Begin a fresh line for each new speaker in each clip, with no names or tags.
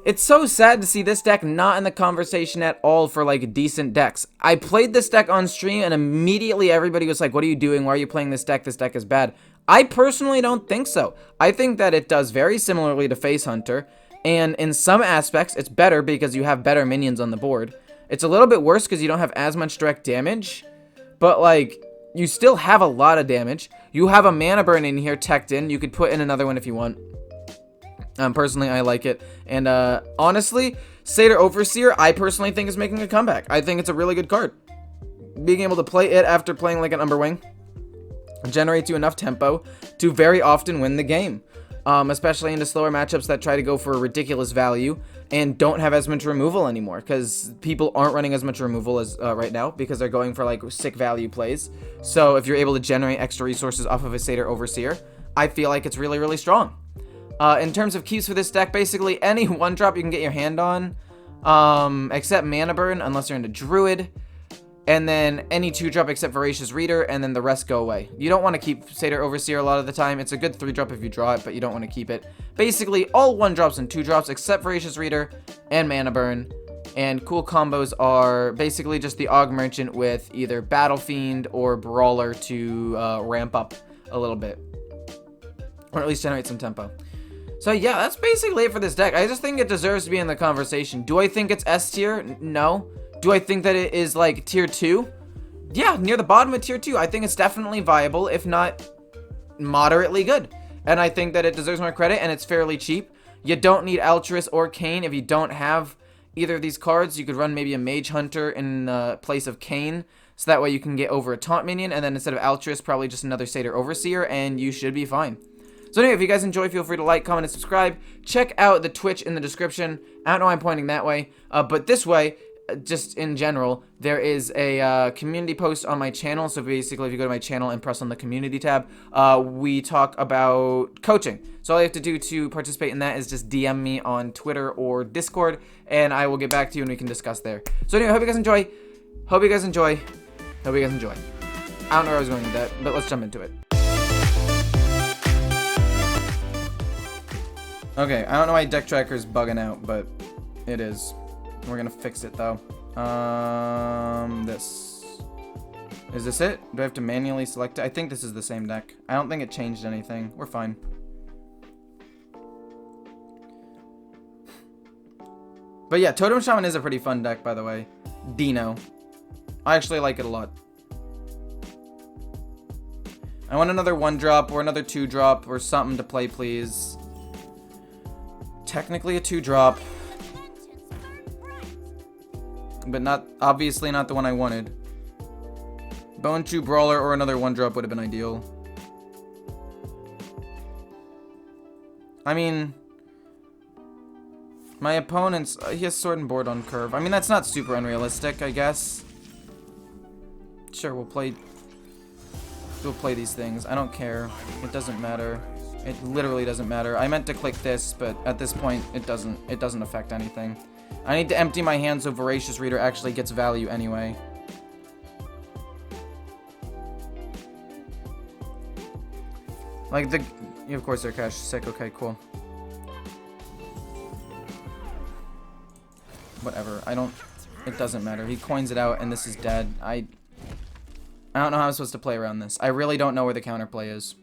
It's so sad to see this deck not in the conversation at all for, like, decent decks. I played this deck on stream, and immediately everybody was like, what are you doing? Why are you playing this deck? This deck is bad. I personally don't think so. I think that it does very similarly to Face Hunter, and in some aspects, it's better because you have better minions on the board. It's a little bit worse because you don't have as much direct damage, but, like, you still have a lot of damage. You have a mana burn in here teched in. You could put in another one if you want. Personally, I like it. And, honestly, Satyr Overseer, I personally think is making a comeback. I think it's a really good card. Being able to play it after playing like an Umberwing generates you enough tempo to very often win the game. Especially into slower matchups that try to go for a ridiculous value and don't have as much removal anymore. Because people aren't running as much removal as right now because they're going for, like, sick value plays. So if you're able to generate extra resources off of a Satyr Overseer, I feel like it's really, really strong. In terms of keeps for this deck, basically any 1-drop you can get your hand on, except Mana Burn, unless you're into Druid, and then any 2-drop except Voracious Reader, and then the rest go away. You don't want to keep Satyr Overseer a lot of the time. It's a good 3-drop if you draw it, but you don't want to keep it. Basically, all 1-drops and 2-drops except Voracious Reader and Mana Burn. And cool combos are basically just the Aug Merchant with either Battle Fiend or Brawler to ramp up a little bit, or at least generate some tempo. So yeah, that's basically it for this deck. I just think it deserves to be in the conversation. Do I think it's S tier? No. Do I think that it is like tier 2? Yeah, near the bottom of tier 2. I think it's definitely viable, if not moderately good. And I think that it deserves more credit, and it's fairly cheap. You don't need Altruist or Kayn if you don't have either of these cards. You could run maybe a Mage Hunter in place of Kayn, so that way you can get over a taunt minion, and then instead of Altruist, probably just another Satyr Overseer, and you should be fine. So anyway, if you guys enjoy, feel free to like, comment, and subscribe. Check out the Twitch in the description. I don't know why I'm pointing that way, but this way, just in general, there is a community post on my channel. So basically, if you go to my channel and press on the community tab, we talk about coaching. So all you have to do to participate in that is just DM me on Twitter or Discord, and I will get back to you and we can discuss there. So anyway, hope you guys enjoy. Hope you guys enjoy. Hope you guys enjoy. I don't know where I was going with that, but let's jump into it. Okay, I don't know why deck tracker's bugging out, but it is. We're gonna fix it though. This. Is this it? Do I have to manually select it? I think this is the same deck. I don't think it changed anything. We're fine. But yeah, Totem Shaman is a pretty fun deck, by the way. Dino. I actually like it a lot. I want another 1-drop or another 2-drop or something to play, please. Technically a 2-drop, but not, obviously not the one I wanted. Bone Chew Brawler or another 1-drop would have been ideal. I mean, my opponent's, he has Sword and Board on curve. I mean, that's not super unrealistic, I guess. Sure, we'll play these things. I don't care. It doesn't matter. It literally doesn't matter. I meant to click this, but at this point, it doesn't affect anything. I need to empty my hand so Voracious Reader actually gets value anyway. Like the... Yeah, of course they're cash sick. Okay, cool. Whatever. I don't... It doesn't matter. He coins it out and this is dead. I don't know how I'm supposed to play around this. I really don't know where the counterplay is.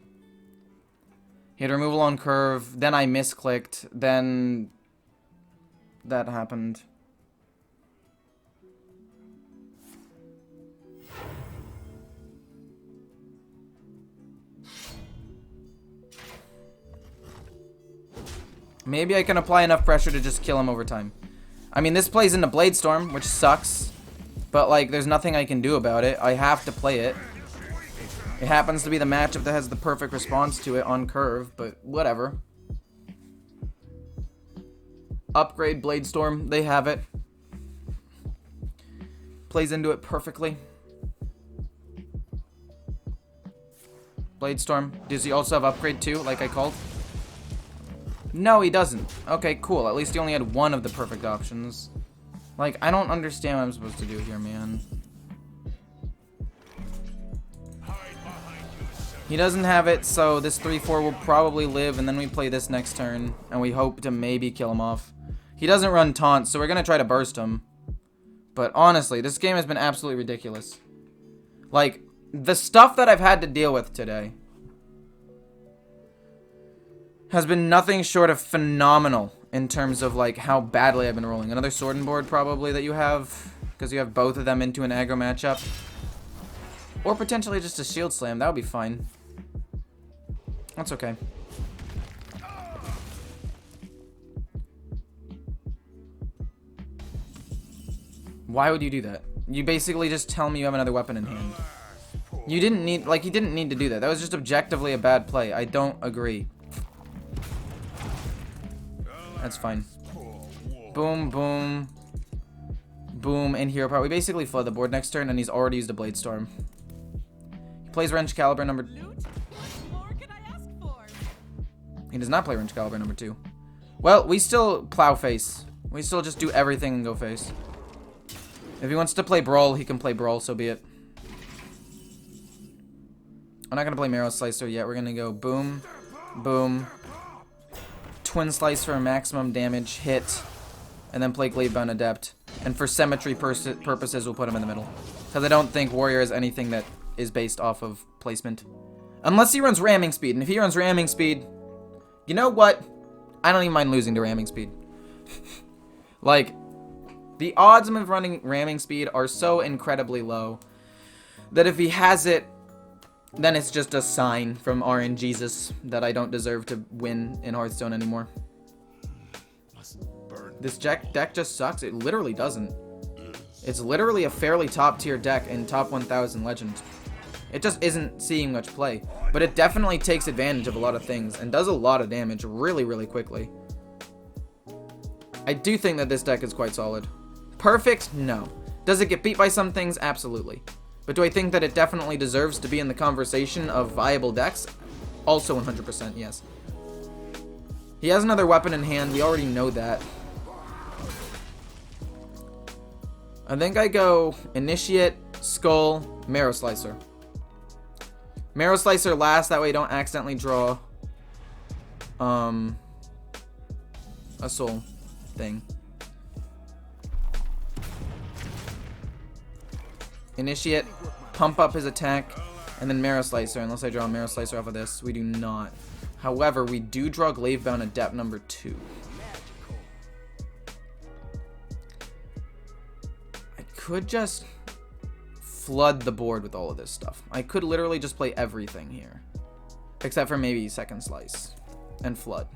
He had removal on curve, then I misclicked, then that happened. Maybe I can apply enough pressure to just kill him over time. I mean, this plays into Blade Storm, which sucks, but like, there's nothing I can do about it. I have to play it. It happens to be the matchup that has the perfect response to it on curve, but whatever. Upgrade Blade Storm, they have it. Plays into it perfectly. Blade Storm. Does he also have upgrade too, like I called? No, he doesn't. Okay, cool. At least he only had one of the perfect options. Like, I don't understand what I'm supposed to do here, man. He doesn't have it, so this 3-4 will probably live, and then we play this next turn, and we hope to maybe kill him off. He doesn't run taunts, so we're going to try to burst him. But honestly, this game has been absolutely ridiculous. Like, the stuff that I've had to deal with today has been nothing short of phenomenal in terms of, like, how badly I've been rolling. Another sword and board, probably, that you have, because you have both of them into an aggro matchup. Or potentially just a shield slam. That would be fine. That's okay. Why would you do that? You basically just tell me you have another weapon in hand. You didn't need, like, you didn't need to do that. That was just objectively a bad play. I don't agree. That's fine. Boom, boom. Boom, and hero power. We basically flood the board next turn, and he's already used a Blade Storm. He plays Wrench Caliber number... He does not play Wrench Caliber number 2. Well, we still plow face. We still just do everything and go face. If he wants to play Brawl, he can play Brawl, so be it. I'm not going to play Marrow Slicer yet. We're going to go boom, boom, Twin Slice for maximum damage, hit, and then play Gladebound Adept. And for symmetry purposes, we'll put him in the middle. Because I don't think Warrior is anything that is based off of placement. Unless he runs Ramming Speed. And if he runs Ramming Speed, you know what? I don't even mind losing to Ramming Speed. Like... The odds of him running Ramming Speed are so incredibly low that if he has it, then it's just a sign from RNGesus that I don't deserve to win in Hearthstone anymore. This deck just sucks. It literally doesn't. It's literally a fairly top tier deck in top 1000 Legends. It just isn't seeing much play, but it definitely takes advantage of a lot of things and does a lot of damage really, really quickly. I do think that this deck is quite solid. Perfect? No. Does it get beat by some things? Absolutely. But do I think that it definitely deserves to be in the conversation of viable decks? Also 100% yes. He has another weapon in hand. We already know that. I think I go Initiate, Skull, Marrow Slicer. Marrow Slicer last, that way you don't accidentally draw a soul thing. Initiate, pump up his attack, and then Marrow Slicer, unless I draw a Marrow Slicer off of this. We do not. However, we do draw Gladebound Adept number 2. I could just flood the board with all of this stuff. I could literally just play everything here. Except for maybe Second Slice. And flood.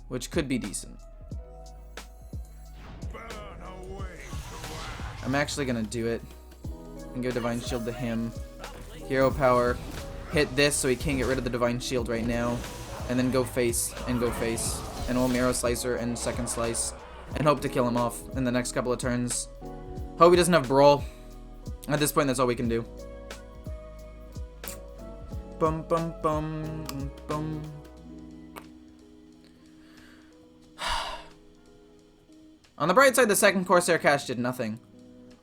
Which could be decent. I'm actually gonna do it. And give Divine Shield to him. Hero Power. Hit this so he can't get rid of the Divine Shield right now. And then go face. And go face. And we'll Marrow Slicer and Second Slice. And hope to kill him off in the next couple of turns. Hope he doesn't have Brawl. At this point, that's all we can do. Bum bum bum bum. On the bright side, the second Corsair Cache did nothing.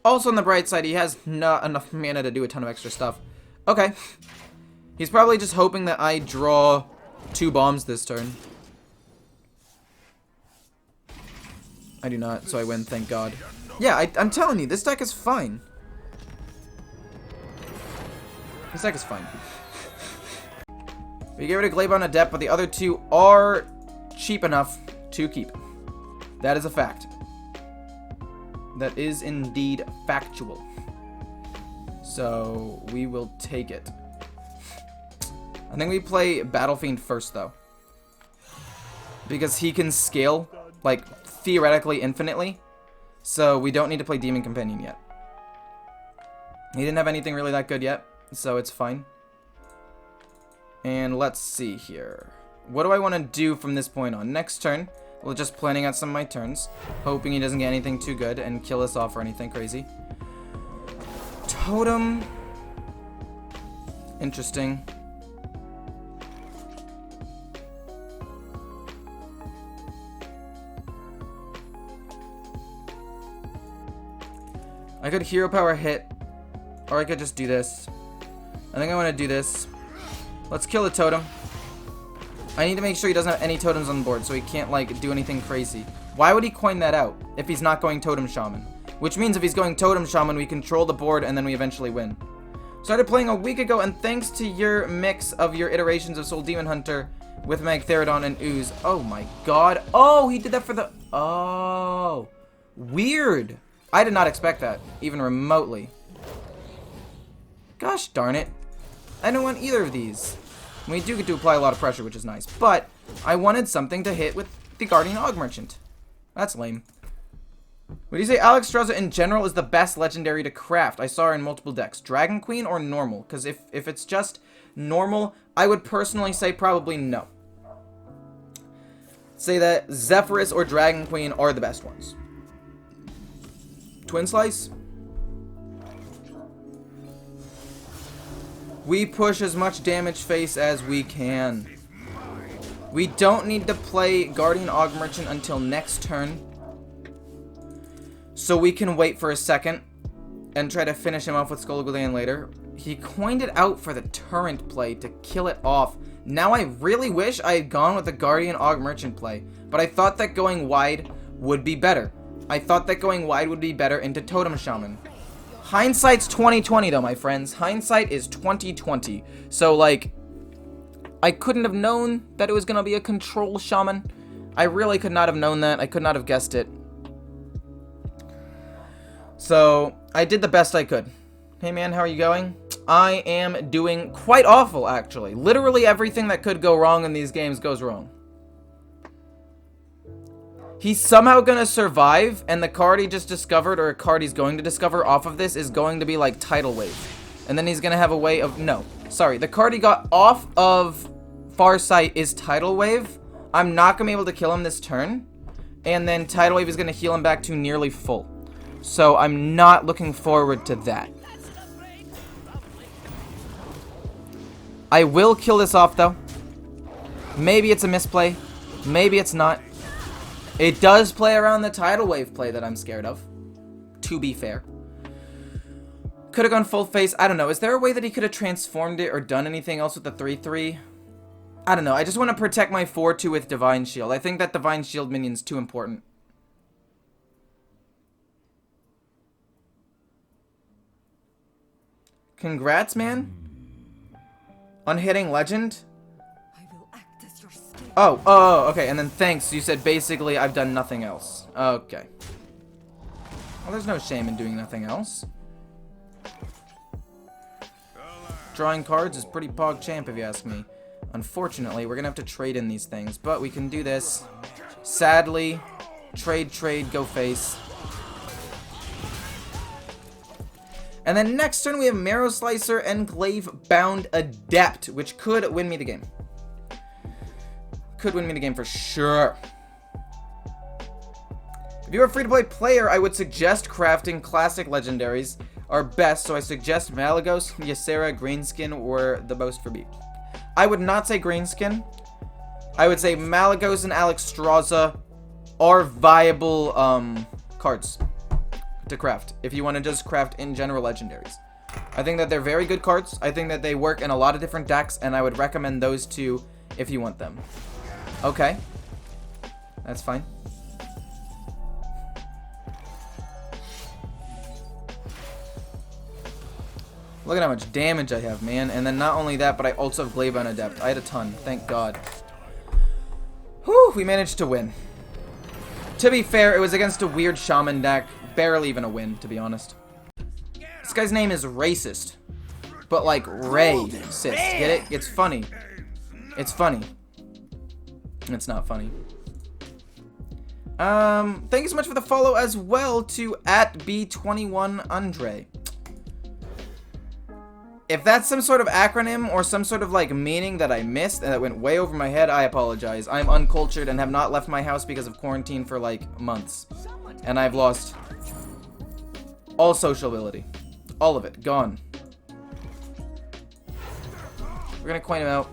Also on the bright side, he has not enough mana to do a ton of extra stuff. Okay. He's probably just hoping that I draw 2 bombs this turn. I do not, so I win, thank God. Yeah, I'm telling you, this deck is fine. This deck is fine. We get rid of Gladebound Adept, but the other 2 are cheap enough to keep. That is a fact. That is indeed factual. So, we will take it. I think we play Battle Fiend first, though. Because he can scale, like, theoretically infinitely. So, we don't need to play Demon Companion yet. He didn't have anything really that good yet, so it's fine. And let's see here. What do I want to do from this point on? Next turn, we're just planning out some of my turns, hoping he doesn't get anything too good and kill us off or anything crazy. Totem. Interesting. I could Hero Power hit, or I could just do this. I think I want to do this. Let's kill the totem. I need to make sure he doesn't have any totems on the board, so he can't, like, do anything crazy. Why would he coin that out if he's not going Totem Shaman? Which means if he's going Totem Shaman, we control the board and then we eventually win. Started playing a week ago, and thanks to your mix of your iterations of Soul Demon Hunter with Magtheridon and Ooze. Oh my god. Oh, he did that for the... Oh. Weird. I did not expect that, even remotely. Gosh darn it. I don't want either of these. We do get to apply a lot of pressure, which is nice. But I wanted something to hit with the Guardian Og Merchant. That's lame. Would you say Alexstrasza in general is the best legendary to craft? I saw her in multiple decks. Dragon Queen or normal? Because if it's just normal, I would personally say probably no. Say that Zephyrus or Dragon Queen are the best ones. Twin Slice? We push as much damage face as we can. We don't need to play Guardian Og Merchant until next turn. So we can wait for a second and try to finish him off with Skullgullion later. He coined it out for the Turret play to kill it off. Now I really wish I had gone with the Guardian Og Merchant play, but I thought that going wide would be better. I thought that going wide would be better into Totem Shaman. Hindsight's 2020 though, my friends. Hindsight is 2020. So like, I couldn't have known that it was gonna be a control shaman. I really could not have known that. I could not have guessed it. So, I did the best I could. Hey man, how are you going? I am doing quite awful, actually. Literally everything that could go wrong in these games goes wrong. He's somehow gonna survive, and the card he just discovered, or a card he's going to discover off of this, is going to be like Tidal Wave. And then he's gonna have a way of... No, sorry. The card he got off of Farsight is Tidal Wave. I'm not gonna be able to kill him this turn. And then Tidal Wave is gonna heal him back to nearly full. So I'm not looking forward to that. I will kill this off though. Maybe it's a misplay. Maybe it's not. It does play around the Tidal Wave play that I'm scared of. To be fair. Could have gone full face. I don't know. Is there a way that he could have transformed it or done anything else with the 3/3? I don't know. I just want to protect my 4/2 with Divine Shield. I think that Divine Shield minion's too important. Congrats, man. On hitting Legend? Oh, okay. And then thanks. You said basically I've done nothing else. Okay. Well, there's no shame in doing nothing else. Drawing cards is pretty pog champ if you ask me. Unfortunately, we're gonna have to trade in these things, but we can do this. Sadly, trade, go face. And then next turn we have Marrow Slicer, Enclave Bound Adept, which could win me the game. Could win me the game for sure. If you're a free-to-play player, I would suggest crafting classic legendaries are best, so I suggest Malygos, Ysera, Greenskin were the most for me. I would not say Greenskin. I would say Malygos and Alexstrasza are viable cards to craft if you want to just craft in general legendaries. I think that they're very good cards. I think that they work in a lot of different decks, and I would recommend those two if you want them. Okay. That's fine. Look at how much damage I have, man. And then not only that, but I also have Glaive on Adept. I had a ton. Thank God. Whew, we managed to win. To be fair, it was against a weird Shaman deck. Barely even a win, to be honest. This guy's name is Racist. But like, Ray-sist. Get it? It's funny. It's funny. It's not funny. Thank you so much for the follow as well to @B21Andre. If that's some sort of acronym or some sort of like meaning that I missed and that went way over my head, I apologize. I'm uncultured and have not left my house because of quarantine for like months. And I've lost all social ability. All of it. Gone. We're gonna coin him out.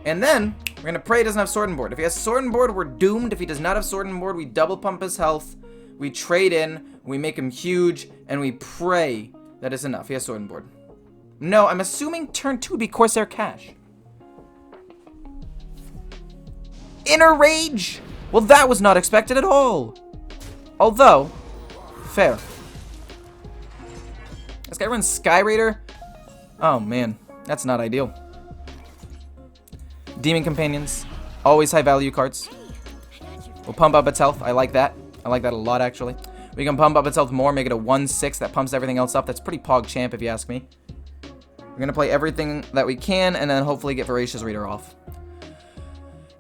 And then, we're gonna pray he doesn't have Sword and Board. If he has Sword and Board, we're doomed. If he does not have Sword and Board, we double pump his health. We trade in, we make him huge, and we pray that is enough. He has Sword and Board. No, I'm assuming turn 2 would be Corsair Cash. Inner Rage! Well, that was not expected at all. Although, fair. This guy runs Sky Raider. Oh, man. That's not ideal. Demon Companions. Always high value cards. We'll pump up its health. I like that. I like that a lot, actually. We can pump up its health more, make it a 1/6 that pumps everything else up. That's pretty pog champ, if you ask me. We're going to play everything that we can, and then hopefully get Voracious Reader off.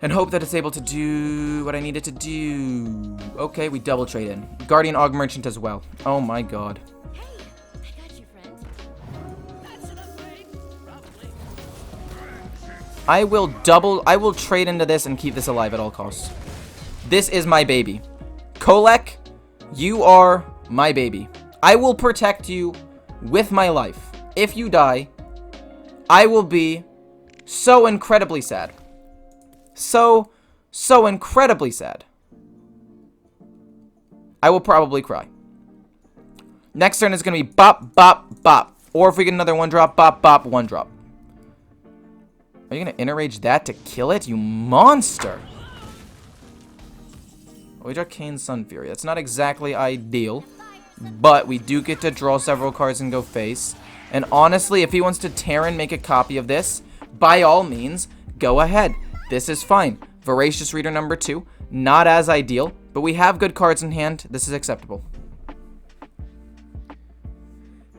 And hope that it's able to do what I need it to do. Okay, we double trade in. Guardian Og Merchant as well. Oh my god. I will trade into this and keep this alive at all costs. This is my baby. Kolek, you are my baby. I will protect you with my life. If you die, I will be so incredibly sad. So incredibly sad. I will probably cry. Next turn is going to be bop, bop, bop. Or if we get another 1-drop, bop, bop, 1-drop. Are you going to Inner-Rage that to kill it? You monster! We draw Kane's Sun Fury. That's not exactly ideal. But we do get to draw several cards and go face. And honestly, if he wants to Terran make a copy of this, by all means, go ahead. This is fine. Voracious Reader number 2. Not as ideal, but we have good cards in hand. This is acceptable.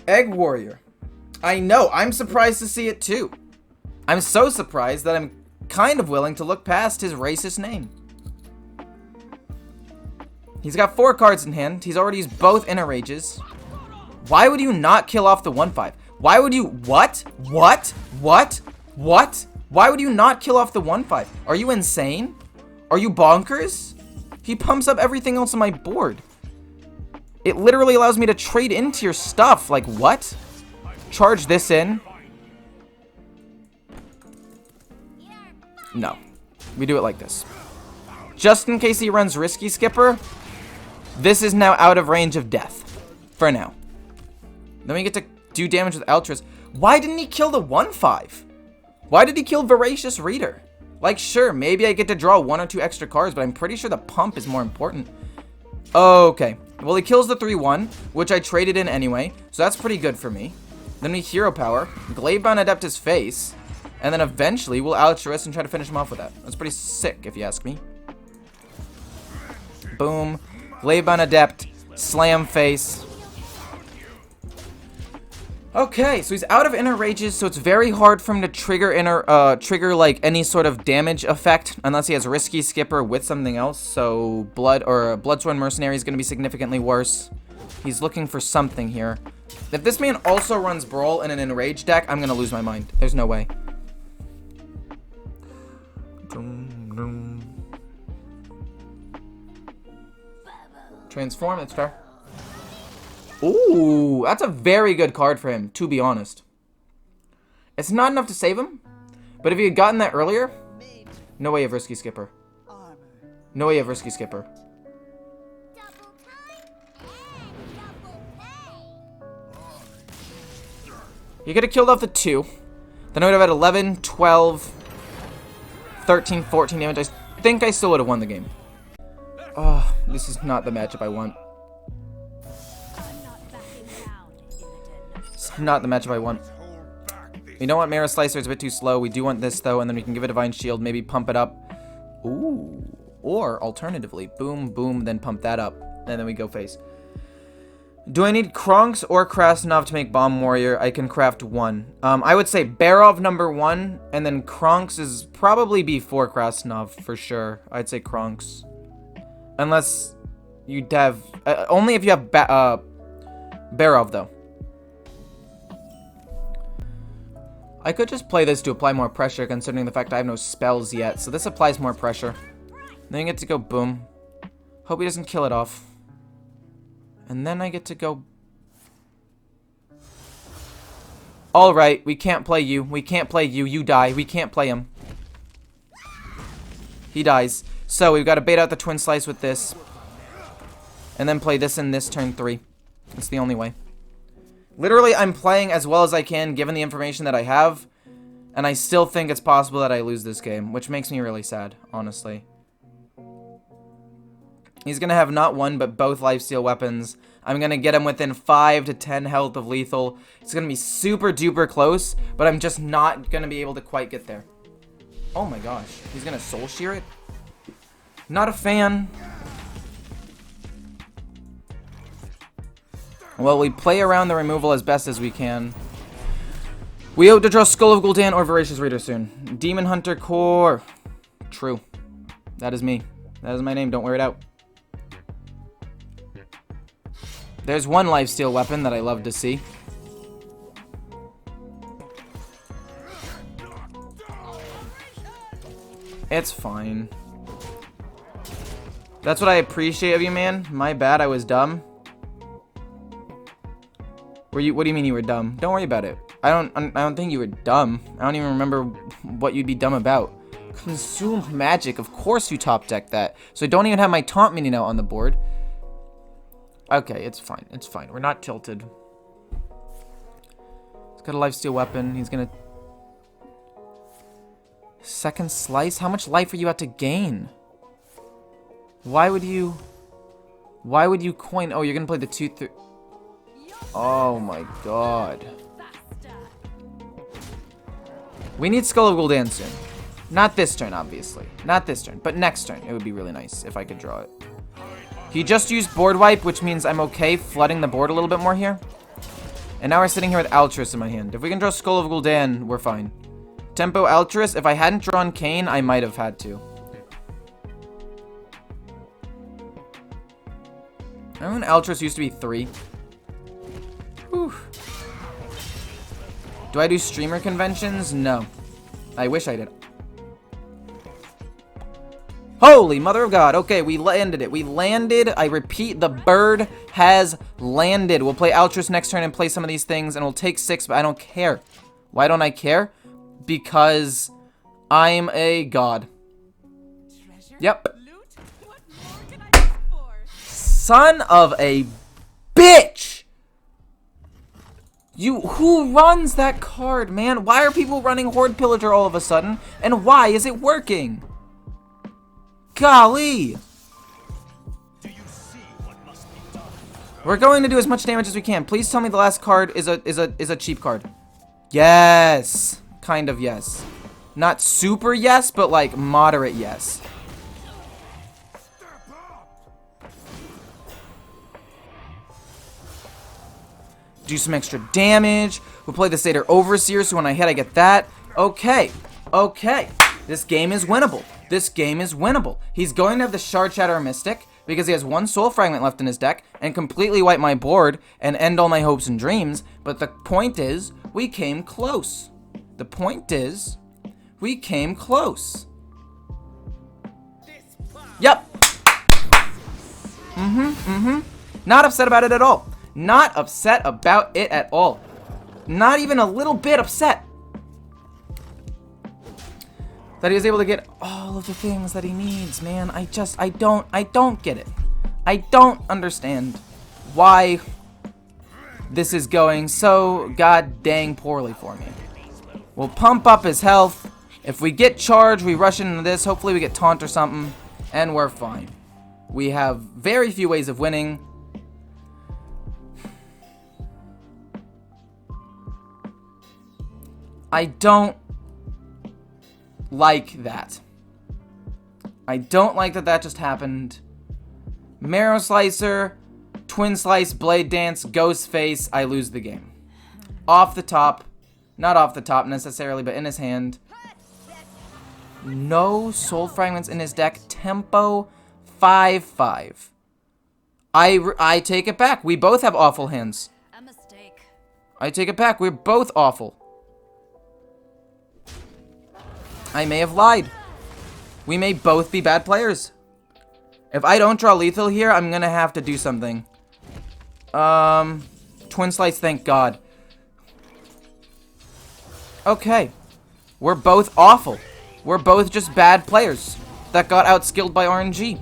Egg Warrior. I know. I'm surprised to see it too. I'm so surprised that I'm kind of willing to look past his racist name. He's got 4 cards in hand. He's already used both Inner Rages. Why would you not kill off the 1/5? Why would you... What? What? What? What? Why would you not kill off the 1/5? Are you insane? Are you bonkers? He pumps up everything else on my board. It literally allows me to trade into your stuff. Like, what? Charge this in. No. We do it like this. Just in case he runs Risky Skipper, this is now out of range of death. For now. Then we get to do damage with Altruist. Why didn't he kill the 1/5? Why did he kill Voracious Reader? Like, sure, maybe I get to draw 1 or 2 extra cards, but I'm pretty sure the pump is more important. Okay. Well, he kills the 3/1, which I traded in anyway, so that's pretty good for me. Then we Hero Power, Glavebound Adept his face, and then eventually we'll Altruist and try to finish him off with that. That's pretty sick, if you ask me. Boom. Glavebound Adept, Slam face. Okay, so he's out of Inner Rages, so it's very hard for him to trigger like any sort of damage effect unless he has Risky Skipper with something else. So Bloodsworn Mercenary is going to be significantly worse. He's looking for something here. If this man also runs Brawl in an Enrage deck, I'm going to lose my mind. There's no way. Transform, it's fair. Ooh, that's a very good card for him, to be honest. It's not enough to save him, but if he had gotten that earlier, no way of Risky Skipper. No way of Risky Skipper. He could have killed off the 2. Then I would have had 11, 12, 13, 14 damage. I think I still would have won the game. Oh, this is not the matchup I want. It's not the matchup I want. We don't want Mirror Slicer, it's a bit too slow. We do want this, though, and then we can give it Divine Shield, maybe pump it up. Ooh. Or, alternatively, boom, boom, then pump that up. And then we go face. Do I need Kronks or Krasnov to make Bomb Warrior? I can craft 1. I would say Barov number 1, and then Kronks is probably before Krasnov, for sure. I'd say Kronks. Unless you'd have... only if you have Barov, though. I could just play this to apply more pressure, considering the fact I have no spells yet. So this applies more pressure. Then you get to go boom. Hope he doesn't kill it off. And then I get to go... Alright, we can't play you. We can't play you. You die. We can't play him. He dies. So we've got to bait out the Twin Slice with this. And then play this in this turn 3. That's the only way. Literally, I'm playing as well as I can, given the information that I have. And I still think it's possible that I lose this game, which makes me really sad, honestly. He's going to have not one, but both lifesteal weapons. I'm going to get him within 5 to 10 health of lethal. It's going to be super duper close, but I'm just not going to be able to quite get there. Oh my gosh. He's going to soul shear it? Not a fan. Well, we play around the removal as best as we can. We hope to draw Skull of Gul'dan or Voracious Reader soon. Demon Hunter Core. True. That is me. That is my name. Don't wear it out. There's one lifesteal weapon that I love to see. It's fine. That's what I appreciate of you, man. My bad, I was dumb. What do you mean you were dumb? Don't worry about it. I don't think you were dumb. I don't even remember what you'd be dumb about. Consume magic. Of course you top deck that. So I don't even have my taunt minion out on the board. Okay, it's fine. It's fine. We're not tilted. He's got a lifesteal weapon. He's gonna... Second slice? How much life are you about to gain? Why would you coin... Oh, you're gonna play the 2-3... Oh my god. We need Skull of Gul'dan soon. Not this turn, obviously. Not this turn, but next turn. It would be really nice if I could draw it. He just used board wipe, which means I'm okay flooding the board a little bit more here. And now we're sitting here with Altruis in my hand. If we can draw Skull of Gul'dan, we're fine. Tempo Altruis, if I hadn't drawn Kayn, I might have had to. I remember when Altruis used to be 3. Whew. Do I do streamer conventions? No. I wish I did. Holy mother of God. Okay, we landed it. We landed. I repeat, the bird has landed. We'll play Altruis next turn and play some of these things, and we'll take 6, but I don't care. Why don't I care? Because I'm a god. Yep. Son of a bitch! Who runs that card, man? Why are people running Horde Pillager all of a sudden? And why is it working? Golly! We're going to do as much damage as we can. Please tell me the last card is a cheap card. Yes. Kind of yes. Not super yes, but like moderate yes. Do some extra damage. We'll play the Satyr Overseer, so when I hit, I get that. Okay. Okay. This game is winnable. This game is winnable. He's going to have the Shard Shatter Mystic because he has 1 Soul Fragment left in his deck and completely wipe my board and end all my hopes and dreams. But the point is, we came close. The point is, we came close. Yep. Not upset about it at all. Not upset about it at all. Not even a little bit upset that he was able to get all of the things that he needs, man. I don't get it. I don't understand why this is going so god dang poorly for me. We'll pump up his health. If we get charged, we rush into this. Hopefully we get taunt or something, and we're fine. We have very few ways of winning. I don't like that. I don't like that that just happened. Marrow Slicer, Twin Slice, Blade Dance, Ghost Face, I lose the game. Off the top. Not off the top necessarily, but in his hand. No Soul Fragments in his deck. Tempo 5/5. I take it back. We both have awful hands.
A mistake.
I take it back. We're both awful. I may have lied. We may both be bad players. If I don't draw lethal here, I'm gonna have to do something. Twin Slice, thank God. Okay. We're both awful. We're both just bad players that got outskilled by RNG.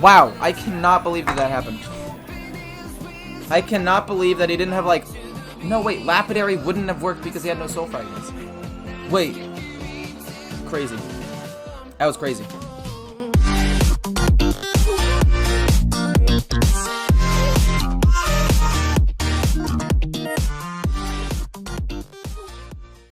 Wow, I cannot believe that that happened. I cannot believe that he didn't have, like... No, wait, Lapidary wouldn't have worked because he had no Soul Fragments. Wait. Crazy. That was crazy.